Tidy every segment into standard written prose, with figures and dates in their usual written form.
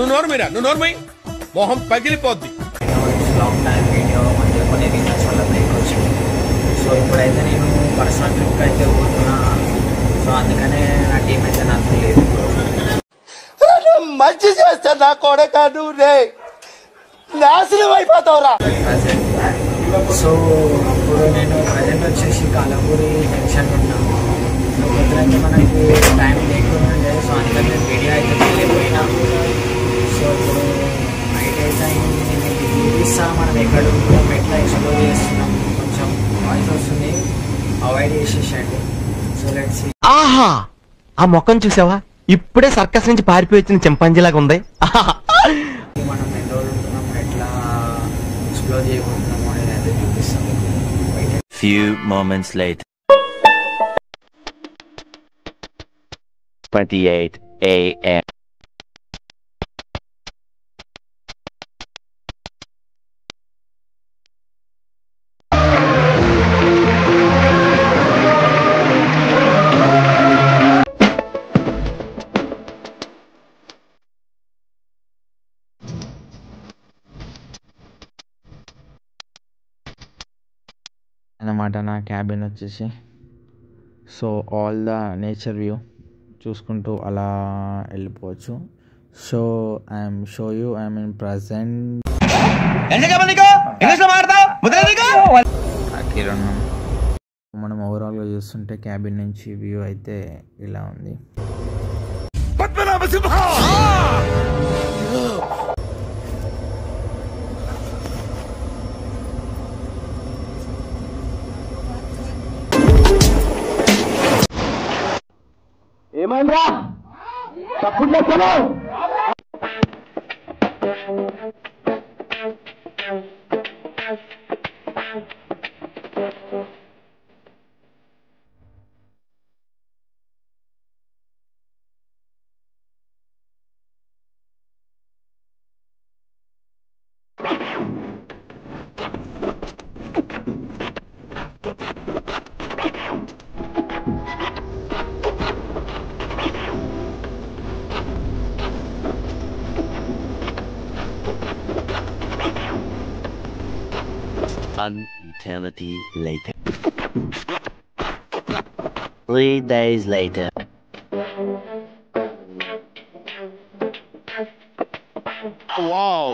నువ్వు నోర్మీరా, నువ్వు నోర్మై, మొహం పగిలిపోద్ది. లాంగ్ టైం వీడియో మధ్య కొన్ని రీజన్స్ వల్ల బ్రేక్ వచ్చింది. సో ఇప్పుడైతే నేను పర్సనల్ ట్రిప్కి అయితే పోతున్నా. సో అందుకనే నా టీం అయితే నాకు లేదు. మంచి చేస్తా నా కొడక, నువ్వు నాశనం అయిపోతావురా. సో ఇప్పుడు నేను ప్రజెంట్ వచ్చేసి కాలంపూరి జంక్షన్ ఉన్నాను. సో పొద్దునైతే మనకి టైం లేకుండే, సో అందుకని నేను వీడియో అయితే వెళ్ళిపోయినా. సో ఇప్పుడు నైట్ అయితే చూపిస్తాను మనం ఎక్కడ ఉంటున్నాం, ఎట్లా ఎక్స్ప్లోర్ చేస్తున్నాం. కొంచెం వాయిస్ వస్తుంది, అవాయిడ్ చేసేసండి. So let's see. ఆహా, ఆ మొక్కను చూసావా? ఇప్పుడే సర్కస్ నుంచి పారిపోయి వచ్చిన చింపాంజీలాగా ఉంది. మనం ఎన్ని రోజులు ఉంటున్నాం, ఎట్లా ఎక్స్ప్లోర్ చేయబోతున్నాము అనేది అయితే చూపిస్తాం. Few moments later. 28 a.m. అన్నమాట నా క్యాబిన్ వచ్చేసి. So all the nature view చూసుకుంటూ అలా వెళ్ళిపోవచ్చు. సో ఐఎమ్ ఇన్ ప్రజెంట్ మనం ఓవరాల్గా చూస్తుంటే క్యాబిన్ నుంచి వ్యూ అయితే ఇలా ఉంది. ఏమైందిరా తప్పుడు చేస్తాను. An eternity later. 3 days later. Wow!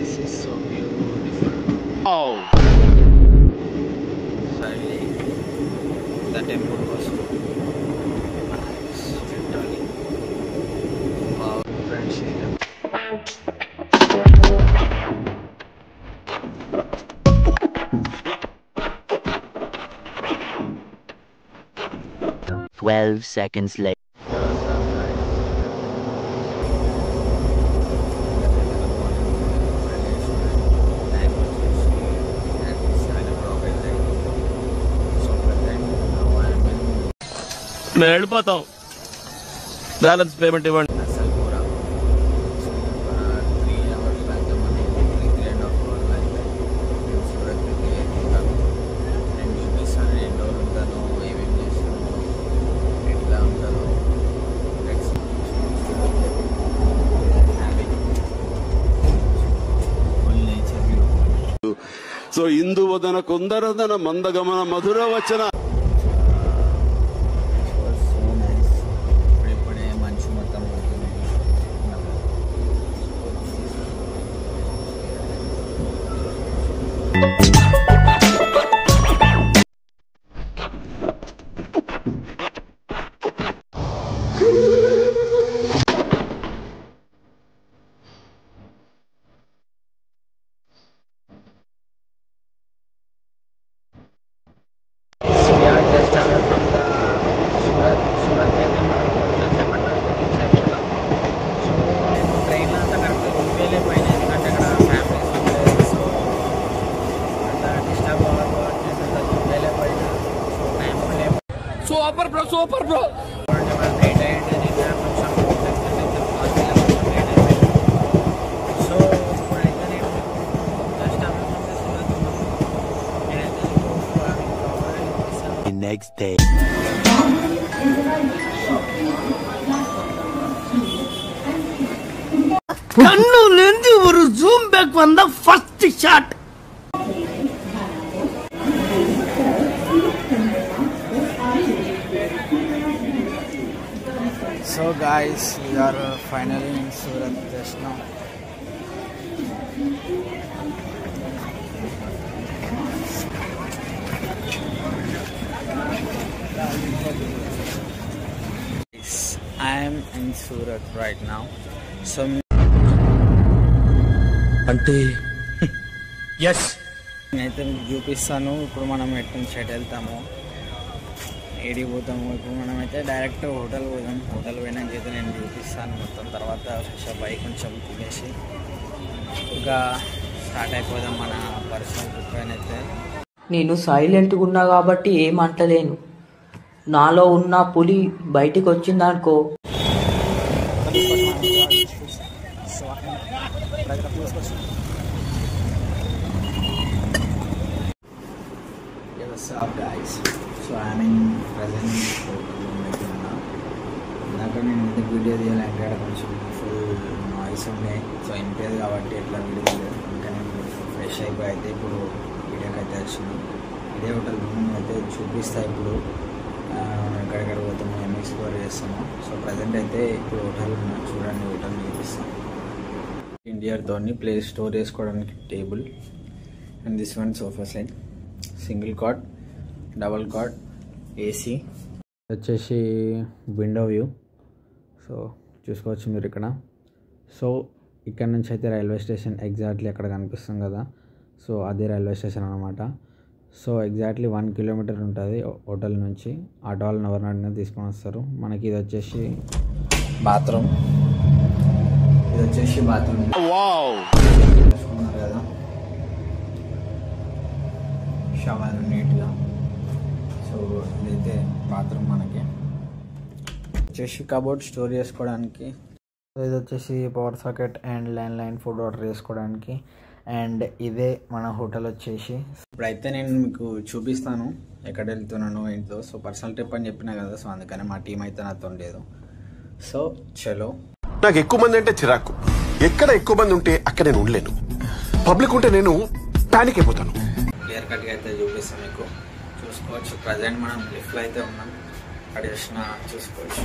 This is so beautiful. Oh! Sadly, the temple was nice, literally. Wow, friendship. Twelve seconds later. మేము వెళ్ళిపోతాం, బ్యాలెన్స్ పేమెంట్ ఇవ్వండి. సో ఇందువదన కుందరదన మందగమన మధుర వచన. ఇప్పుడే మంచు మొత్తం just from the super bro. So ఇప్పుడైతే నేను జస్ట్ The next day. கண்ணுலேருந்து ஒரு ஜூம் பேக் வந்தா first shot. So guys, we are finally in Surat just now. I am in Surat right now. So అంటే ఎస్ నేనైతే మీకు చూపిస్తాను ఇప్పుడు మనం ఎటు నుంచి ఎటు వెళ్తాము ఏడికి పోతాము. ఇప్పుడు మనమైతే డైరెక్ట్ హోటల్ పోదాం. హోటల్ పోయినాక అయితే నేను చూపిస్తాను మొత్తం. తర్వాత ఫ్రెష్ అప్ అయ్యి కొంచెం తినేసి ఇంకా స్టార్ట్ అయిపోదాం మన పర్సనల్ ట్రిప్ పైన. అయితే నేను సైలెంట్గా ఉన్నా కాబట్టి ఏమంటలేను. నాలో ఉన్న పులి బయటికి వచ్చిందనుకో guys, so I am in present హోటల్లో ఇందాక నేను ఇంత వీడియో తీయాలంటే కొంచెం ఫుల్ నాయిస్ ఉండే, సో ఇంపేది కాబట్టి ఎట్లా వీడియో తీయలేదు. ఇంకా నేను ఫ్రెష్ అయిపోయి అయితే ఇప్పుడు వీడియోకి అయితే వచ్చింది. ఇదే హోటల్ అయితే చూపిస్తా. ఇప్పుడు ఎక్కడెక్కడ పోతాము ఏమి ఎక్స్ప్లోర్ చేస్తాము. సో ప్రజెంట్ అయితే ఇప్పుడు హోటల్ చూడండి, హోటల్ చూపిస్తాను. ఇండియాతో ప్లేస్ స్టోర్ చేసుకోవడానికి table and this one sofa set, single cot, double cot, AC వచ్చేసి విండో వ్యూ. సో చూసుకోవచ్చు మీరు ఇక్కడ. సో ఇక్కడ నుంచి అయితే రైల్వే స్టేషన్ ఎగ్జాక్ట్లీ అక్కడ కనిపిస్తుంది కదా, సో అదే రైల్వే స్టేషన్ అనమాట. సో ఎగ్జాక్ట్లీ 1 కిలోమీటర్ ఉంటుంది హోటల్ నుంచి. ఆటో వాళ్ళని ఎవరినైనా తీసుకొని వస్తారు. మనకి ఇది వచ్చేసి బాత్రూమ్, ఇది వచ్చేసి బాత్రూమ్ చూసుకున్నారు కదా, షవర్ నీట్గా. సో ఇదైతే బాత్రూమ్ మనకి. వచ్చేసి కబోర్డ్ స్టోర్ చేసుకోవడానికి. సో ఇది వచ్చేసి power socket and landline food order చేసుకోవడానికి. అండ్ ఇదే మన హోటల్ వచ్చేసి. ఇప్పుడైతే నేను మీకు చూపిస్తాను ఎక్కడ వెళ్తున్నాను ఏంటో. సో పర్సనల్ ట్రిప్ అని చెప్పినా కదా, సో అందుకని మా టీం అయితే నాతో లేదు. సో చలో. నాకు ఎక్కువ మంది అంటే చిరాకు. ఎక్కడ ఎక్కువ మంది ఉంటే అక్కడ నేను ఉండలేను. పబ్లిక్ ఉంటే నేను పానిక్ అయిపోతాను. క్లియర్ కట్గా అయితే చూపిస్తాను మీకు. చూసుకోవచ్చు ప్రజెంట్ మనం లిఫ్ట్లో అయితే ఉన్నాం. అక్కడ చేసిన చూసుకోవచ్చు.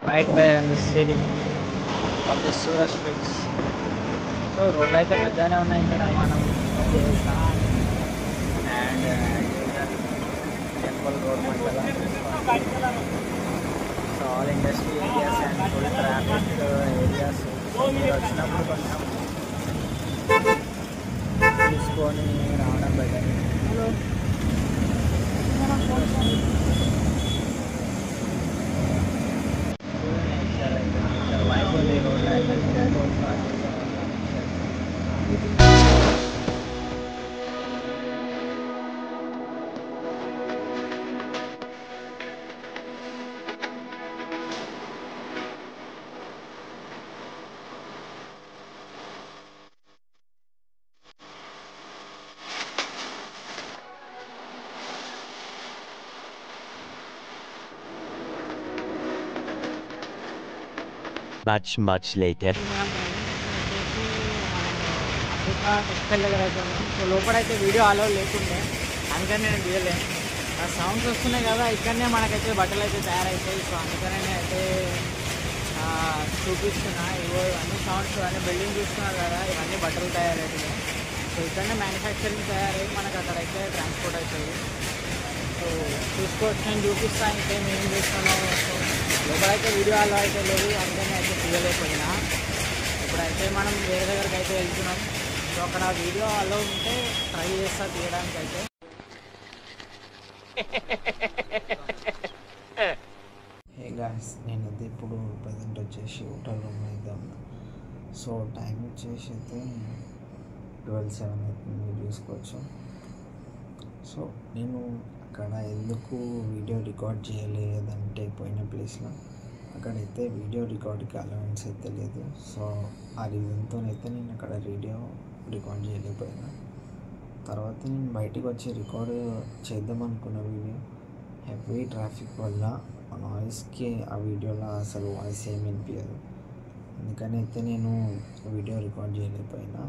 Right by the city of the Surat streets. So road అయితే పెద్దగానే ఉన్నాయి ఇక్కడ. మనం అండ్ టెంపుల్ రోడ్ మధ్యలో. So all industry areas and full traffic areas. మీరు వచ్చినప్పుడు కొంచెం తీసుకొని రావడం బెటర్. Much later. టెక్స్టైల్ దగ్గర అయితే ఉన్నాం. సో లోపలైతే వీడియో అలో లేకుండే, అందుకని నేను తీయలేను. ఆ సౌండ్స్ వస్తున్నాయి కదా, ఇక్కడనే మనకైతే బట్టలు అయితే తయారవుతాయి. సో అందుకనే నేనైతే చూపిస్తున్నా. ఇవో అన్ని సౌండ్స్ అన్ని బిల్డింగ్ చూస్తున్నారు కదా, ఇవన్నీ బట్టలు తయారవుతున్నాయి. సో ఇక్కడనే మ్యానుఫ్యాక్చరింగ్ తయారై మనకు అక్కడైతే ట్రాన్స్పోర్ట్ అవుతుంది. సో చూసుకోవచ్చు, నేను చూపిస్తాను ఇంకేం ఏం చేస్తానో. సో లోపలైతే వీడియో అలో అయితే లేదు, అందుకని అయితే తీయలేకపోయినా. ఇప్పుడైతే మనం వేరే దగ్గరికి అయితే వెళ్తున్నాం. సో సో అక్కడ వీడియో అలో ఉంటే ట్రై చేస్తా తీయడానికి అయితే. హే గాయ్స్, నేనైతే ఇప్పుడు ప్రజెంట్ వచ్చేసి హోటల్ రూమ్ అయితే ఉన్నా. సో టైం వచ్చేసి అయితే 12:07 అవుతుంది, మీరు చూసుకోవచ్చు. సో నేను అక్కడ ఎందుకు వీడియో రికార్డ్ చేయలేదంటే పోయిన ప్లేస్లో అక్కడైతే వీడియో రికార్డ్కి అలవెన్స్ అయితే లేదు. సో ఆ రీజన్తోనైతే నేను అక్కడ వీడియో రికార్డ్ చేయలేకపోయినా. తర్వాత నేను బయటికి వచ్చి రికార్డ్ చేద్దాం అనుకున్న వీడియో హెవీ ట్రాఫిక్ వల్ల నాయిస్కి ఆ వీడియోలో అసలు వాయిస్ ఏమి వినిపించదు. అందుకని అయితే నేను వీడియో రికార్డ్ చేయలేకపోయినా.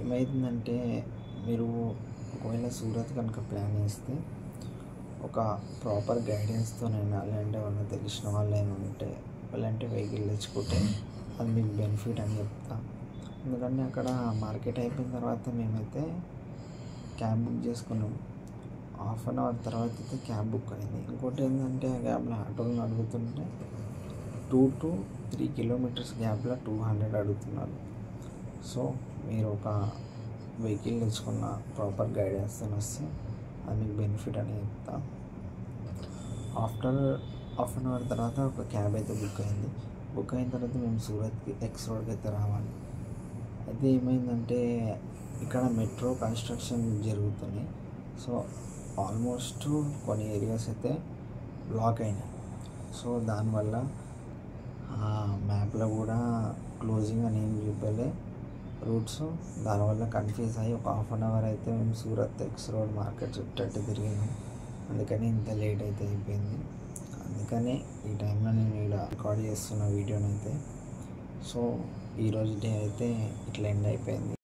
ఏమైందంటే మీరు ఒకవేళ సూరత్ కనుక ప్లాన్ చేస్తే ఒక ప్రాపర్ గైడెన్స్తోనైనా లేదంటే వాళ్ళ తెలిసిన వాళ్ళైనా ఉంటే వాళ్ళంటే వెహికల్ తెచ్చుకుంటే అది మీకు బెనిఫిట్ అని చెప్తా. ఎందుకంటే అక్కడ మార్కెట్ అయిపోయిన తర్వాత మేమైతే క్యాబ్ బుక్ చేసుకున్నాం. 1/2 అవర్ తర్వాత అయితే క్యాబ్ బుక్ అయింది. ఇంకోటి ఏంటంటే ఆ క్యాబ్లో ఆటోలను అడుగుతుంటే 2 to 3 kilometers గ్యాప్లో 200 అడుగుతున్నారు. సో మీరు ఒక వెహికల్ తెచ్చుకున్న ప్రాపర్ గైడెన్స్తో వస్తే అది మీకు బెనిఫిట్ అని చెప్తా. ఆఫ్టర్ 1/2 అవర్ తర్వాత ఒక క్యాబ్ అయితే బుక్ అయింది. బుక్ అయిన తర్వాత మేము సూరత్కి ఎక్స్ రోడ్కి అయితే రావాలి. అయితే ఏమైందంటే ఇక్కడ మెట్రో కన్స్ట్రక్షన్ జరుగుతున్నాయి. సో ఆల్మోస్ట్ కొన్ని ఏరియాస్ అయితే బ్లాక్ అయినాయి. సో దానివల్ల మ్యాప్లో కూడా క్లోజింగ్ అని ఏం చూపలే రూట్స్. దానివల్ల కన్ఫ్యూజ్ అయ్యి ఒక 1/2 అవర్ అయితే మేము సూరత్ ఎక్స్ రోడ్ మార్కెట్ చుట్టూ తిరిగినాం. అందుకని ఇంత లేట్ అయితే అయిపోయింది. అందుకనే ఈ టైంలో నేను ఇక్కడ రికార్డ్ చేస్తున్న వీడియోనైతే. సో ఈరోజు డే అయితే ఇట్లా ఎండ్ అయిపోయింది.